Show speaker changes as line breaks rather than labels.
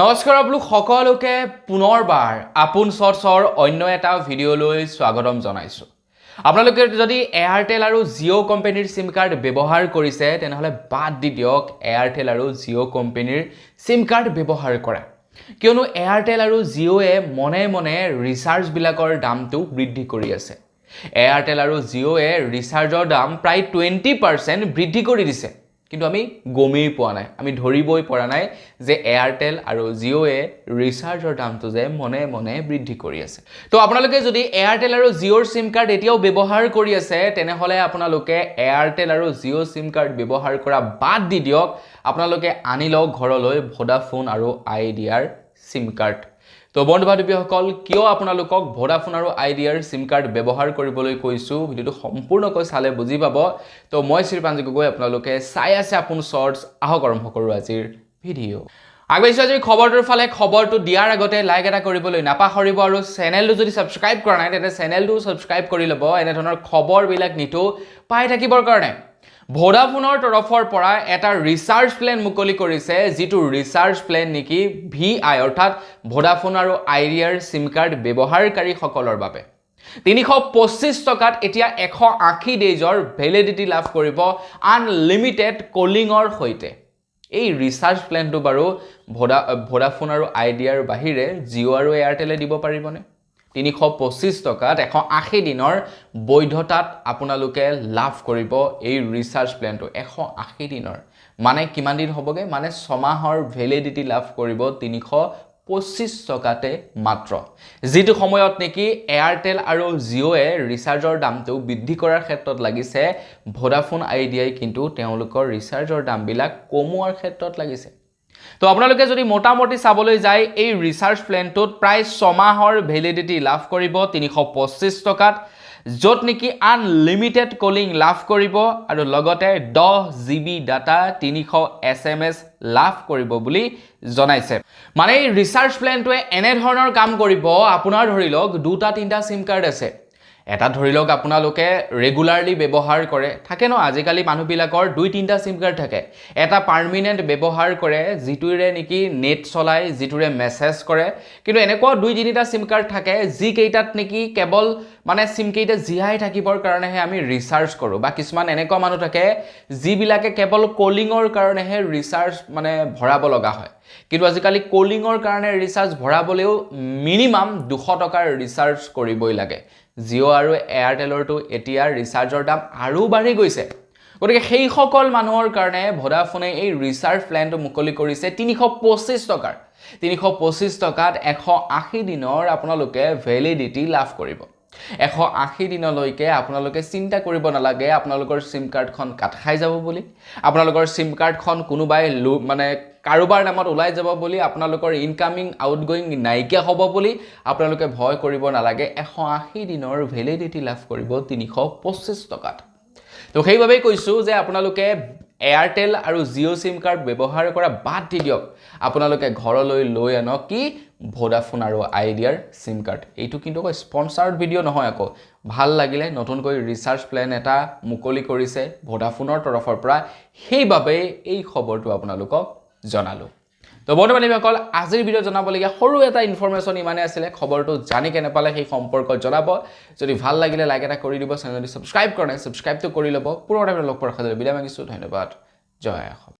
নমস্কাৰ আপোনালোক সকলোকে পুনৰবাৰ আপোন চৰ্চৰ অন্য এটা ভিডিঅ'লৈ স্বাগতম জনাইছো। আপোনালোকে যদি এয়াৰটেল আৰু জিঅ' কোম্পানীৰ সিম কাৰ্ড ব্যৱহাৰ কৰিছে তেনেহলে বাদ দি দিয়ক এয়াৰটেল আৰু জিঅ' কোম্পানীৰ সিম কাৰ্ড ব্যৱহাৰ কৰা। কিয়নো এয়াৰটেল আৰু জিঅ'য়ে মনে মনে ৰিচাৰ্জ বিলাকৰ দামটো বৃদ্ধি কৰি আছে। এয়াৰটেল আৰু জিঅ'য়ে ৰিচাৰ্জৰ দাম প্ৰায় 20% বৃদ্ধি কৰি দিছে। কিন্তু আমি গমেই পোৱা নাই, আমি ধৰিবই পৰা নাই যে এয়াৰটেল আৰু জিঅ'য়ে ৰিচাৰ্জৰ দামটো যে মনে মনে বৃদ্ধি কৰি আছে। তো আপোনালোকে যদি এয়াৰটেল আৰু জিঅ'ৰ সিম কাৰ্ড এতিয়াও ব্যৱহাৰ কৰি আছে তেনেহলে আপোনালোকে এয়াৰটেল আৰু জিঅ' সিম কাৰ্ড ব্যৱহাৰ কৰা বাদ দি দিয়ক। আপোনালোকে আনি লওক ঘৰলৈ ভোডাফোন আৰু আইডিয়াৰ সিম কাৰ্ড। তো বন্ধু বান্ধৱীসকল, কিয় আপোনালোকক ভোডাফোন আৰু আইডিয়াৰ সিম কাৰ্ড ব্যৱহাৰ কৰিবলৈ কৈছো ভিডিঅ'টো সম্পূৰ্ণকৈ চালে বুজি পাব। তো মই শ্ৰীপাঞ্জি গগৈ, আপোনালোকে চাই আছে আপোন শৰ্টছ। আহক আৰম্ভ কৰোঁ আজিৰ ভিডিঅ'। আগবাঢ়িছোঁ আজিৰ খবৰটোৰ ফালে। খবৰটো দিয়াৰ আগতে লাইক এটা কৰিবলৈ নাপাহৰিব আৰু চেনেলটো যদি ছাবস্ক্ৰাইব কৰা নাই তেন্তে চেনেলটো ছাবস্ক্ৰাইব কৰি ল'ব এনেধৰণৰ খবৰবিলাক নিতৌ পাই থাকিবৰ কাৰণে। ভোডাফোনৰ তৰফৰ পৰা এটা ৰিচাৰ্জ প্লেন মুকলি কৰিছে, যিটো ৰিচাৰ্জ প্লেন নেকি VI অৰ্থাৎ ভোডাফোন আৰু আইডিয়াৰ সিম কাৰ্ড ব্যৱহাৰকাৰীসকলৰ বাবে। 325 টকাত এতিয়া 180 ডেজৰ ভেলিডিটি লাভ কৰিব আনলিমিটেড কলিঙৰ সৈতে। এই ৰিচাৰ্জ প্লেনটো বাৰু ভোডাফোন আৰু আইডিয়াৰ বাহিৰে জিঅ' আৰু এয়াৰটেলে দিব পাৰিবনে? 325 টকাত 180 দিনৰ বৈধতাত আপোনালোকে লাভ কৰিব এই ৰিচাৰ্জ প্লেনটো। 180 দিনৰ মানে কিমান দিন হ'বগে? মানে 6 মাহৰ ভেলিডিটি লাভ কৰিব 325 টকাতে মাত্ৰ। যিটো সময়ত নেকি এয়াৰটেল আৰু জিঅ'য়ে ৰিচাৰ্জৰ দামটো বৃদ্ধি কৰাৰ ক্ষেত্ৰত লাগিছে, ভোডাফোন আইডিয়াই কিন্তু তেওঁলোকৰ ৰিচাৰ্জৰ দামবিলাক কমোৱাৰ ক্ষেত্ৰত লাগিছে। তো আপোনালোকে যদি মোটামুটি চাবলৈ যায় এই ৰিচাৰ্জ প্লেনটোত প্ৰায় 6 মাহৰ ভেলিডিটি লাভ কৰিব 325 টকাত, য'ত নেকি আনলিমিটেড কলিং লাভ কৰিব আৰু লগতে 10 GB ডাটা 300 SMS লাভ কৰিব বুলি জনাইছে। মানে এই ৰিচাৰ্জ প্লেনটোৱে এনেধৰণৰ কাম কৰিব, আপোনাৰ ধৰি লওক 2-3টা সিম কাৰ্ড আছে। এটা ধৰি লওক আপোনালোকে ৰেগুলাৰলি ব্যৱহাৰ কৰে, থাকে ন আজিকালি মানুহবিলাকৰ 2-3টা সিম কাৰ্ড থাকে। এটা পাৰ্মিনেণ্ট ব্যৱহাৰ কৰে যিটোৰে নেকি নেট চলায়, যিটোৰে মেছেজ কৰে। কিন্তু এনেকুৱা 2-3টা সিম কাৰ্ড থাকে যিকেইটাত নেকি কেৱল মানে সিমকেইটা জীয়াই থাকিবৰ কাৰণেহে আমি ৰিচাৰ্জ কৰোঁ। বা কিছুমান এনেকুৱা মানুহ থাকে যিবিলাকে কেৱল কলিঙৰ কাৰণেহে ৰিচাৰ্জ মানে ভৰাব লগা হয়। কিন্তু আজিকালি কলিঙৰ কাৰণে ৰিচাৰ্জ ভৰাবলৈও মিনিমাম 200 টকাৰ ৰিচাৰ্জ কৰিবই লাগে। জিঅ' আৰু এয়াৰটেলৰটো এতিয়া ৰিচাৰ্জৰ দাম আৰু বাঢ়ি গৈছে। গতিকে সেইসকল মানুহৰ কাৰণে ভোডাফোনে এই ৰিচাৰ্জ প্লেনটো মুকলি কৰিছে 325 টকাৰ। 325 টকাত 180 দিনৰ আপোনালোকে ভেলিডিটি লাভ কৰিব। 180 দিনলৈকে আপোনালোকে চিন্তা কৰিব নালাগে আপোনালোকৰ সিম কাৰ্ডখন কাট খাই যাব বুলি, আপোনালোকৰ সিম কাৰ্ডখন কোনোবাই মানে কাৰোবাৰ নামত ওলাই যাব বুলি, আপোনালোকৰ ইনকামিং আউটগোয়িং নাইকিয়া হ'ব বুলি আপোনালোকে ভয় কৰিব নালাগে। 180 দিনৰ ভেলিডিটি লাভ কৰিব 325 টকাত। তো সেইবাবেই কৈছোঁ যে আপোনালোকে এয়াৰটেল আৰু জিঅ' সিম কাৰ্ড ব্যৱহাৰ কৰা বাদ দি দিয়ক। আপোনালোকে ঘৰলৈ লৈ আনক কি ভোডাফোন আৰু আইডিয়াৰ সিম কাৰ্ড। এইটো কিন্তু স্পন্সাৰ্ড ভিডিঅ' নহয়, আকৌ ভাল লাগিলে নতুনকৈ ৰিচাৰ্জ প্লেন এটা মুকলি কৰিছে ভোডাফোনৰ তৰফৰ পৰা, সেইবাবে এই খবৰটো আপোনালোকক জনালোঁ। তো বন্ধু বান্ধৱীসকল, আজিৰ ভিডিঅ' জনাবলগীয়া সৰু এটা ইনফৰমেশ্যন ইমানে আছিলে। খবৰটো জানি কেনে পালে সেই সম্পৰ্কত জনাব। যদি ভাল লাগিলে লাইক এটা কৰি দিব, চেনেলটো ছাবস্ক্ৰাইব কৰা নাই ছাবস্ক্ৰাইবটো কৰি ল'ব। পুনৰ লগ পোৱাৰ আশা বিদায় মাগিছোঁ। ধন্যবাদ। জয় অসম।